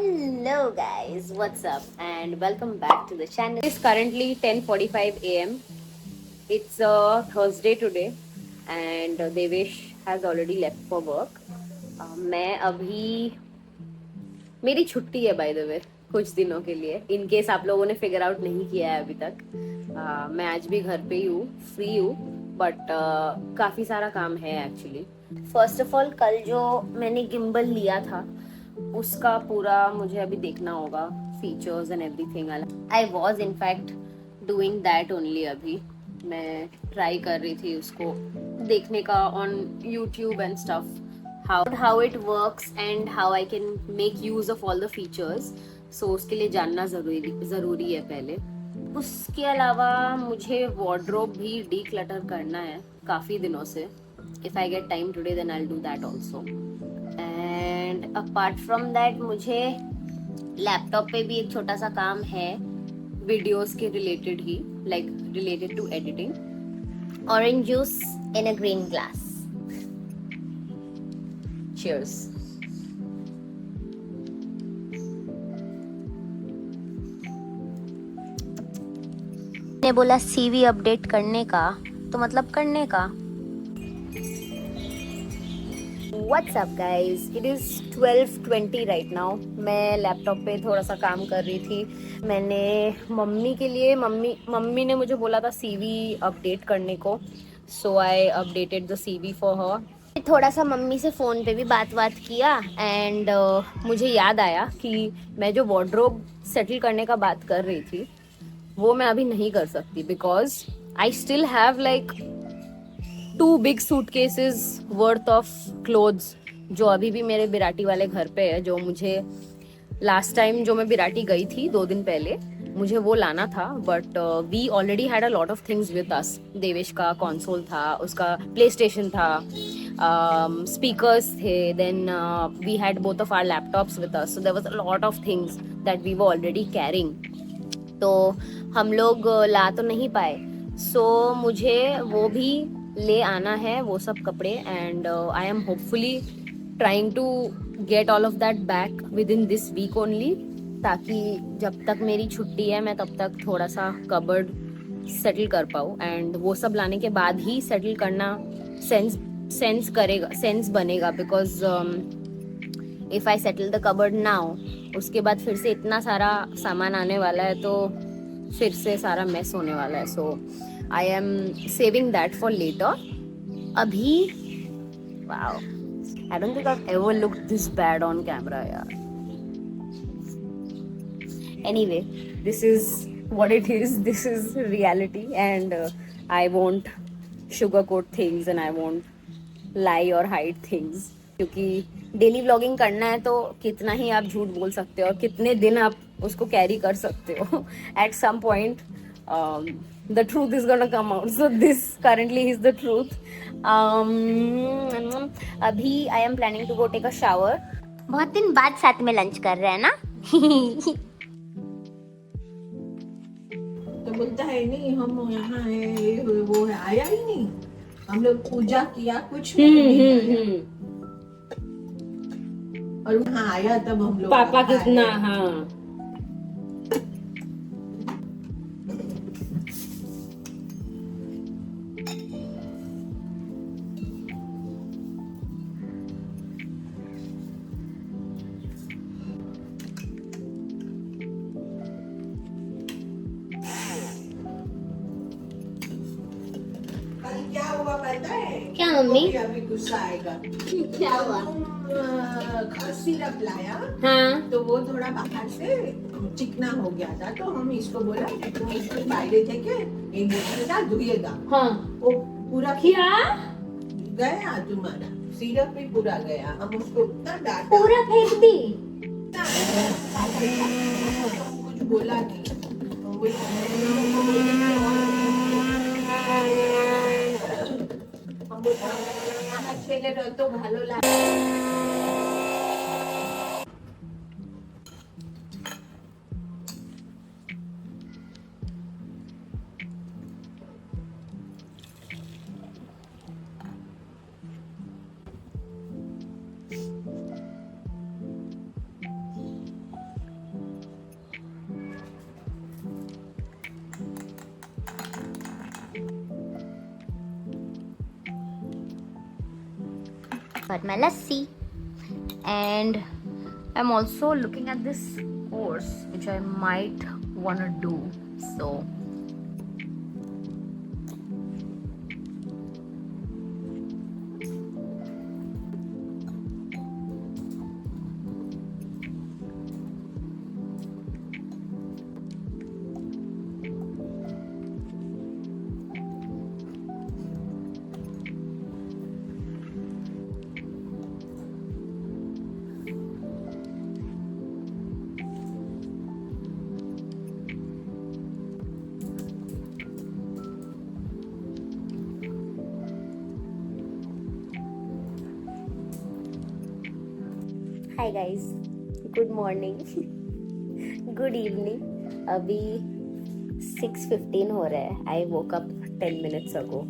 Hello guys, what's up and welcome back to the channel. It's currently 10:45 a.m. It's a Thursday today and Devesh has already left for work. मैं अभी मेरी छुट्टी है by the way कुछ दिनों के लिए इन केस आप लोगों ने फिगर आउट नहीं किया है अभी तक. मैं आज भी घर पे ही हूँ, फ्री हूँ, बट काफ़ी सारा काम है एक्चुअली. फर्स्ट ऑफ ऑल कल जो मैंने गिम्बल लिया था उसका पूरा मुझे अभी देखना होगा, features and everything. I was in fact doing that only. अभी मैं ट्राई कर रही थी उसको देखने का on YouTube and stuff, how it works and how I can make use of all the features. So उसके लिए जानना ज़रूरी है पहले. उसके अलावा मुझे wardrobe भी declutter करना है काफ़ी दिनों से. If I get time today then I'll do that also. And apart from that मुझे लैपटॉप पे भी एक छोटा सा काम है वीडियोस के related he, like related to editing. Orange juice in a green glass. Cheers. ने बोला सीवी अपडेट करने का, तो मतलब करने का. What's up guys? It is 12:20 right now. मैं लैपटॉप पे थोड़ा सा काम कर रही थी. मैंने मम्मी के लिए मम्मी ने मुझे बोला था सीवी अपडेट करने को, so I updated the CV for her. थोड़ा सा मम्मी से फ़ोन पे भी बात किया एंड मुझे याद आया कि मैं जो वार्डरोब सेटल करने का बात कर रही थी वो मैं अभी नहीं कर सकती because I still have like 2 big suitcases worth of clothes जो अभी भी मेरे बिराटी वाले घर पे है, जो मुझे लास्ट टाइम जो मैं बिराटी गई थी 2 दिन पहले मुझे वो लाना था. But we already had a lot of things with us. Devesh का कंसोल था, उसका प्ले स्टेशन था, स्पीकर्स थे, then we had both of our laptops with us, so there was a lot of things that we were already carrying. तो हम लोग ला तो नहीं पाए, सो मुझे वो भी ले आना है वो सब कपड़े. And I am hopefully trying to get all of that back within this week only, ताकि जब तक मेरी छुट्टी है मैं तब तक थोड़ा सा कबर्ड सेटल कर पाऊँ. एंड वो सब लाने के बाद ही सेटल करना सेंस बनेगा because if I settle the cupboard now उसके बाद फिर से इतना सारा सामान आने वाला है तो फिर से सारा मेस होने वाला है. So I am saving that for later. अभी wow, I don't think I've ever looked this bad on camera, yaar. Anyway, this is what it is. This is reality, and I won't sugarcoat things and I won't lie or hide things. क्योंकि daily vlogging करना है तो कितना ही आप झूठ बोल सकते हो और कितने दिन आप उसको कैरी कर सकते हो. At some point the truth is gonna come out. So this currently is the truth. अभी I am planning to go take a shower. बहुत दिन बाद साथ में लंच कर रहे हैं ना. तो बोलता है नहीं हम यहाँ है, वो है, आया ही नहीं. हम लोग पूजा किया, कुछ नहीं आया. और वहाँ आया तब हम लोग पापा कितना, हाँ. क्या हुआ पता है? क्या मम्मी? अभी गुस्सा आएगा. क्या हुआ? खस सिरप लाया, हाँ. तो वो थोड़ा बाहर से चिकना हो गया था, तो हम इसको बोला तुम इसको बाहर थे के एक बोतल का धुएगा. हाँ. वो पूरा क्या गया तुम्हारा सिरप भी पूरा गया. हम उसको उतना डांटा, पूरा फेंक दी. कुछ बोला नहीं. ছেলে তো ভালো লাগে. got my lassi. And I'm also looking at this course which I might wanna do. So hi guys, good morning, good evening. अभी 6:15 हो रहा है। आई वोक अप 10 मिनट्स अगो।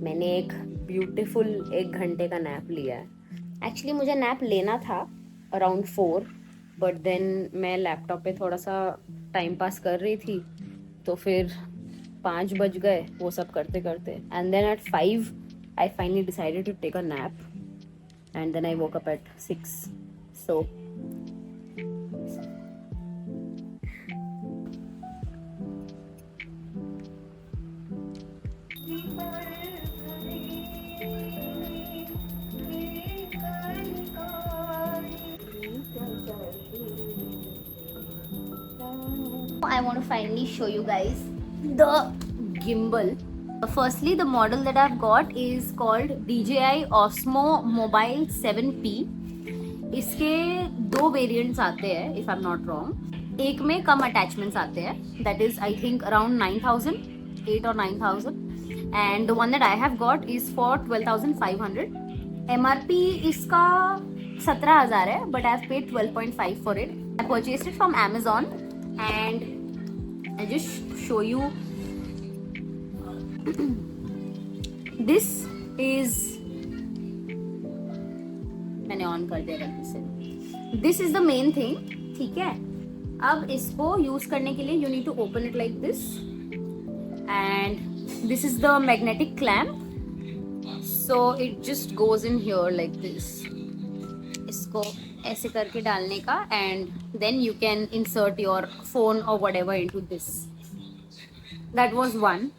मैंने एक ब्यूटीफुल 1 घंटे का नैप लिया है। एक्चुअली मुझे नैप लेना था अराउंड 4, बट देन मैं लैपटॉप पे थोड़ा सा टाइम पास कर रही थी, तो फिर 5 बज गए वो सब करते करते। And then at 5 I finally decided to take a nap, and then I woke up at 6. So I want to finally show you guys the gimbal. Firstly, the model that I've got is called DJI Osmo Mobile 7P. इसके 2 variants आते हैं if I am not wrong. एक में कम attachments आते हैं, that is I think around 9,000, 8 or 9,000, and the one that I have got is for 12,500. MRP इसका 17,000 है, but I have paid 12.5 for it. I purchased it from Amazon and I just show you. This is, मैंने on कर दिया गलती से. This is the main thing, ठीक है. अब इसको यूज करने के लिए you need to open it like this, and this is the magnetic clamp, so it just goes in here like this. इसको ऐसे करके डालने का, and then you can insert your phone और whatever into this. That was one.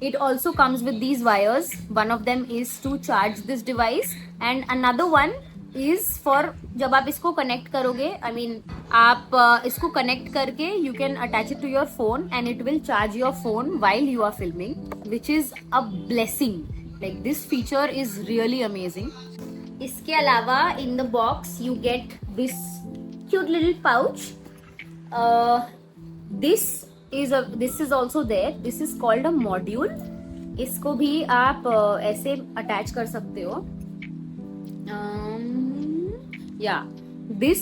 It also comes with these wires. One of them is to charge this device, and another one is for जब आप इसको connect करोगे, I mean आप इसको connect करके you can attach it to your phone and it will charge your phone while you are filming, which is a blessing. Like this feature is really amazing. इसके अलावा in the box you get this cute little pouch. This is also there. This is called a module. इसको भी आप ऐसे attach कर सकते हो. Yeah, this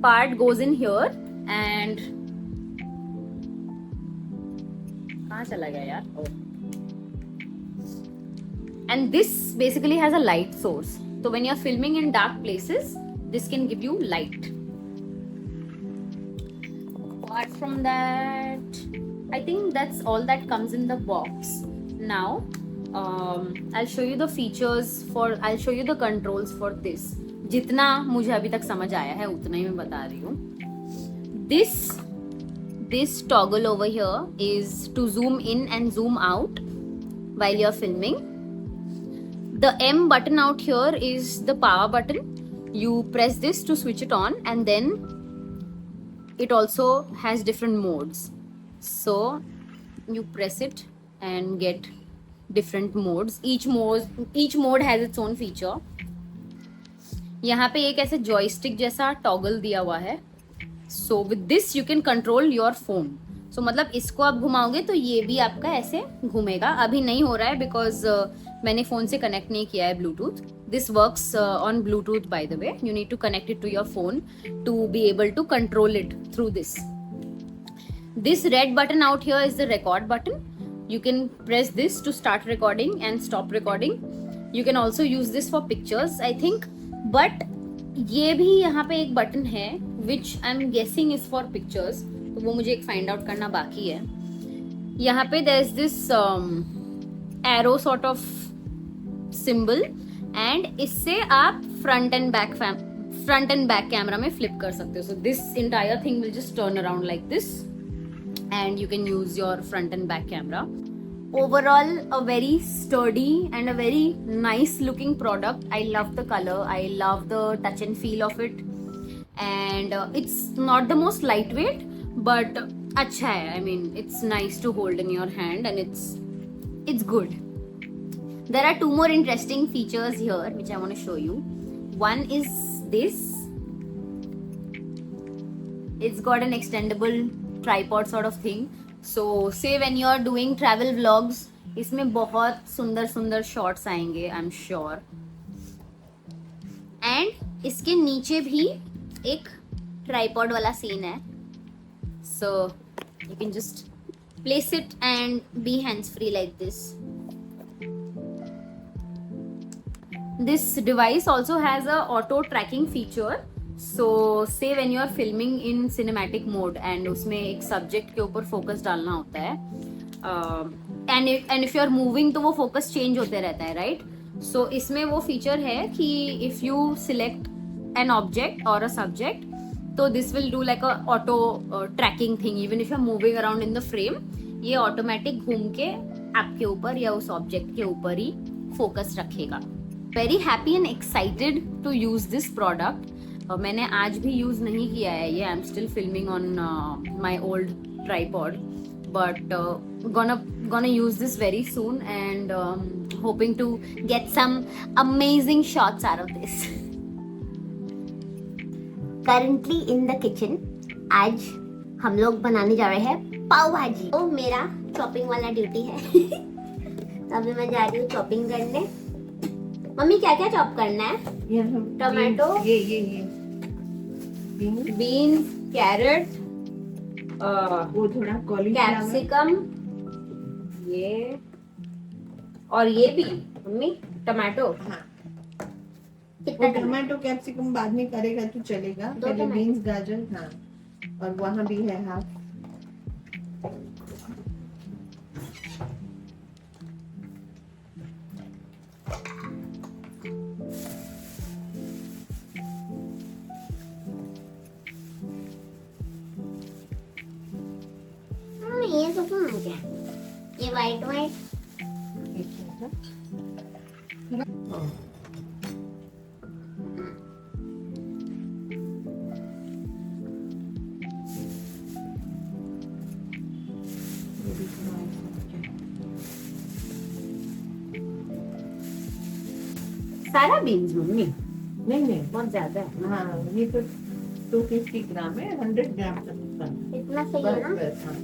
part goes in here and कहाँ चला गया यार? Oh. And this basically has a light source. So when you're filming in dark places, this can give you light. Apart from that, I think that's all that comes in the box. Now, I'll show you the features I'll show you the controls for this. जितना मुझे अभी तक समझ आया है उतना ही मैं बता रही हूँ. This toggle over here is to zoom in and zoom out while you're filming. The M button out here is the power button. You press this to switch it on, and then it also has different modes. So you press it and get different modes. Each mode has its own feature. यहाँ पे एक ऐसे joystick जैसा toggle दिया हुआ है. So with this you can control your phone. So मतलब इसको आप घुमाओगे तो ये भी आपका ऐसे घूमेगा. अभी नहीं हो रहा है बिकॉज मैंने फोन से कनेक्ट नहीं किया है Bluetooth. This works on Bluetooth, by the way. You need to connect it to your phone to be able to control it through this. This red button out here is the record button. You can press this to start recording and stop recording. You can also use this for pictures, I think. But ये भी यहाँ पे एक button है which I'm guessing is for pictures. तो वो मुझे एक find out करना बाकी है. यहाँ पे there is this arrow sort of symbol, and इससे आप फ्रंट एंड बैक कैमरा में फ्लिप कर सकते हो. So this entire thing will just turn around like this and you can use your front and back camera. Overall, a very sturdy and a very nice looking product. I love the color, I love the touch and feel of it, and it's not the most lightweight, but अच्छा है. I mean, it's nice to hold in your hand and it's good. There are two more interesting features here which I want to show you. One is this. It's got an extendable tripod sort of thing. So say when you are doing travel vlogs, इसमें बहुत सुंदर सुंदर shots आएंगे, I am sure. And इसके नीचे भी एक tripod वाला सीन है. So you can just place it and be hands free like this. This device also has a auto tracking feature. So say when you are filming in cinematic mode and उसमें एक subject के ऊपर focus डालना होता है, and if you are moving तो वो focus change होते रहता है, right? So इसमें वो feature है कि if you select an object or a subject, तो this will do like a auto tracking thing. Even if you are moving around in the frame, ये automatic घूम के आपके ऊपर या उस object के ऊपर ही focus रखेगा. Very happy and excited to use this product. मैंने आज भी यूज नहीं किया है ये. I am still filming on my old tripod, but gonna use this very soon and hoping to get some amazing shots out of this. Currently in the kitchen, आज हम लोग बनाने जा रहे हैं पाव भाजी. तो मेरा चॉपिंग वाला ड्यूटी है. तो अभी मैं जा रही हूँ चॉपिंग करने. मम्मी क्या क्या चॉप करना है? टोमेटो, ये बीन्स, कैरेट, वो थोड़ा कॉलीफ्लावर, कैप्सिकम, ये और ये भी मम्मी टमाटो. हाँ, कितना वो टमाटो कैप्सिकम बाद में करेगा तो चलेगा. दो पहले टमाटर. बीन्स, गाजर, हाँ, और वहाँ भी है हाफ. ये तो कौन हो गया? ये वाइट सारा बीन्स मम्मी? नहीं, बहुत ज्यादा है. हाँ, ये तो 250 ग्राम है. 100 ग्राम तक इतना सही है ना? बस, हाँ.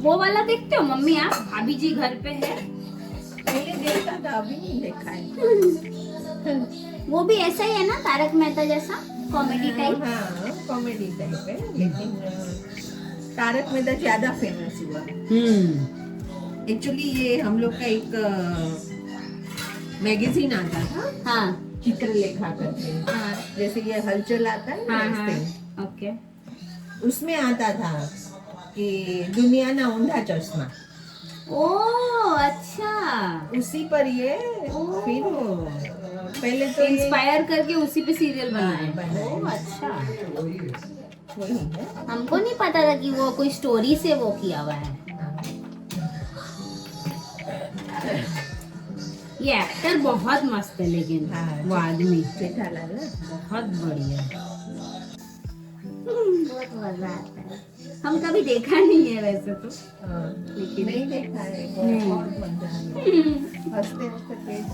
वो वाला देखते हो मम्मी आप? भाभी जी घर पे है. पहले देखा था, अभी नहीं देखा है. वो भी ऐसा ही है ना, तारक मेहता जैसा कॉमेडी टाइप? हाँ कॉमेडी टाइप है, लेकिन तारक मेहता ज्यादा फेमस हुआ। एक्चुअली ये हम लोग का एक मैगजीन आता था, हाँ चित्रलेखा करके, हाँ जैसे ये हलचल आता है ना, हाँ वैसे। ओके। उसमें आता था कि दुनिया ना ऊंधा चश्मा, ओ अच्छा, उसी पर ये फिर पहले तो ये इंस्पायर करके उसी पे सीरियल हाँ, बनाए। बनाए। ओ अच्छा, वही है। हमको नहीं पता था कि वो कोई स्टोरी से वो किया हुआ है। ये एक्टर बहुत मस्त है, लेकिन हाँ, वो आदमी जेठालाल ना। बहुत बढ़िया। बहुत मजा आता है। हम कभी देखा नहीं है वैसे तो, हाँ, लेकिन नहीं देखा है, नहीं। बहुत मजा आया। हंसते हंसते पेट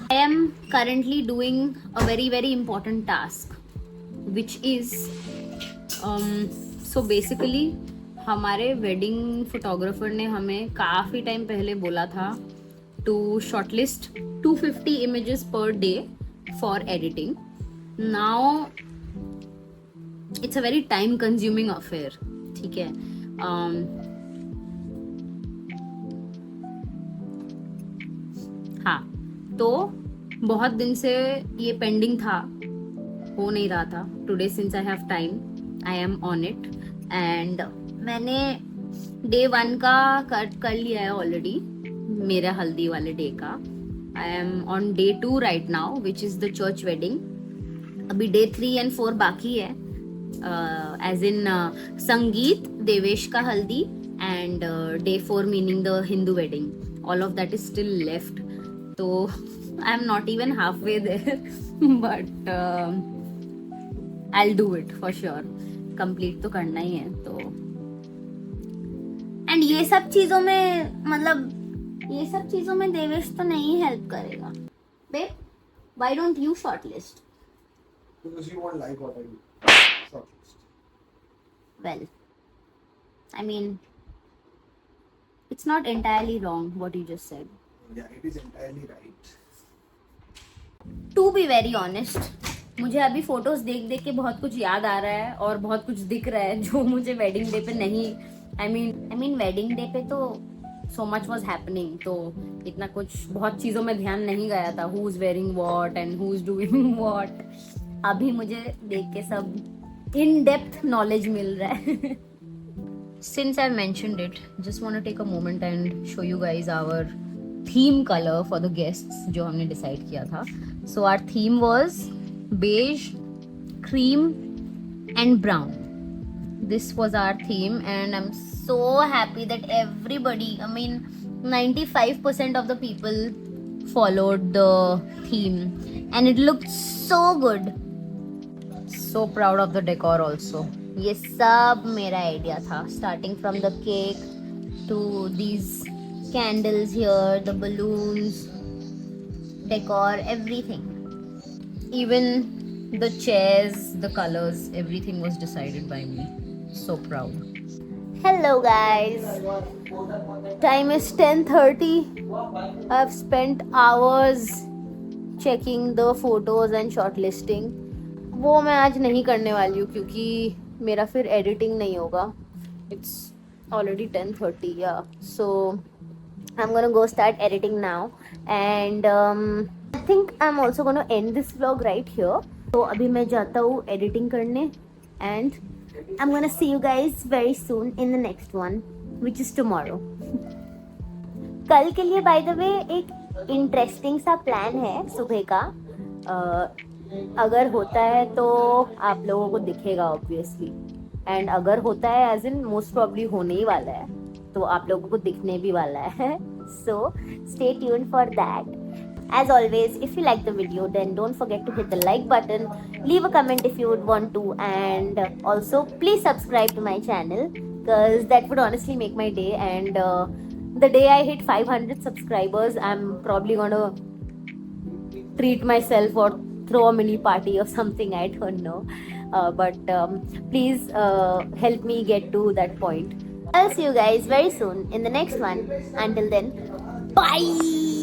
I am currently doing a very important task, which is so basically हमारे वेडिंग फोटोग्राफर ने हमें काफ़ी टाइम पहले बोला था to shortlist 250 images per day for editing. Now it's a very time consuming affair, ठीक है। हाँ, तो बहुत दिन से ये पेंडिंग था, हो नहीं रहा था। Today since I have time, I am on it, and मैंने डे 1 का कर लिया है ऑलरेडी, मेरा हल्दी वाले डे का। I am on day 2 right now, which is the church wedding. अभी डे 3 and 4 बाकी है, एज इन संगीत, देवेश का Haldi, and day 4 meaning the Hindu wedding. All of that is still left, तो I am not even half way there, but I will do it for sure. Complete तो करना ही है तो। एंड ये सब चीजों में, मतलब ये सब चीजों में देवेश तो नहीं हेल्प करेगा। Babe, why don't you shortlist? Because you won't like what I do. Shortlist. Well, I mean, it's not entirely wrong what you just said. Yeah, it is entirely right. To be very honest, मुझे अभी photos देख देख के बहुत कुछ याद आ रहा है और बहुत कुछ दिख रहा है जो मुझे वेडिंग डे पे नहीं। आई मीन वेडिंग डे पे तो so much was happening, तो इतना कुछ बहुत चीजों में ध्यान नहीं गया था, who is wearing what and who is doing what। अभी मुझे देख के सब इन डेप्थ नॉलेज मिल रहा है। Since I've mentioned it, just want to take a moment and show you guys our theme color for the guests जो हमने decide किया था। So our theme was beige, cream and brown. This was our theme, and I'm so happy that everybody, I mean 95% of the people followed the theme, and it looked so good. So proud of the decor also. ये सब मेरा idea था, starting from the cake to these candles here, the balloons, decor, everything. Even the chairs, the colors, everything was decided by me. So proud. Hello guys. Time is 10:30. I've spent hours checking the photos and shortlisting. वो मैं आज नहीं करने वाली हूँ क्योंकि मेरा फिर एडिटिंग नहीं होगा. It's already 10:30, yeah. So I'm gonna go start editing now, and I think I'm also gonna end this vlog right here. तो अभी मैं जाता हूँ editing करने, and I'm gonna see you guys very soon in the next one, which is tomorrow. कल के लिए by the way एक इंटरेस्टिंग सा प्लान है सुबह का. अगर होता है तो आप लोगों को दिखेगा ऑब्वियसली, एंड अगर होता है एज इन मोस्ट प्रॉब्ली होने ही वाला है, तो आप लोगों को दिखने भी वाला है. So stay tuned for that. As always, if you like the video, then don't forget to hit the like button, leave a comment if you would want to, and also please subscribe to my channel, because that would honestly make my day. And the day I hit 500 subscribers, I'm probably gonna treat myself or throw a mini party or something, I don't know. But please help me get to that point. I'll see you guys very soon in the next one. Until then, bye.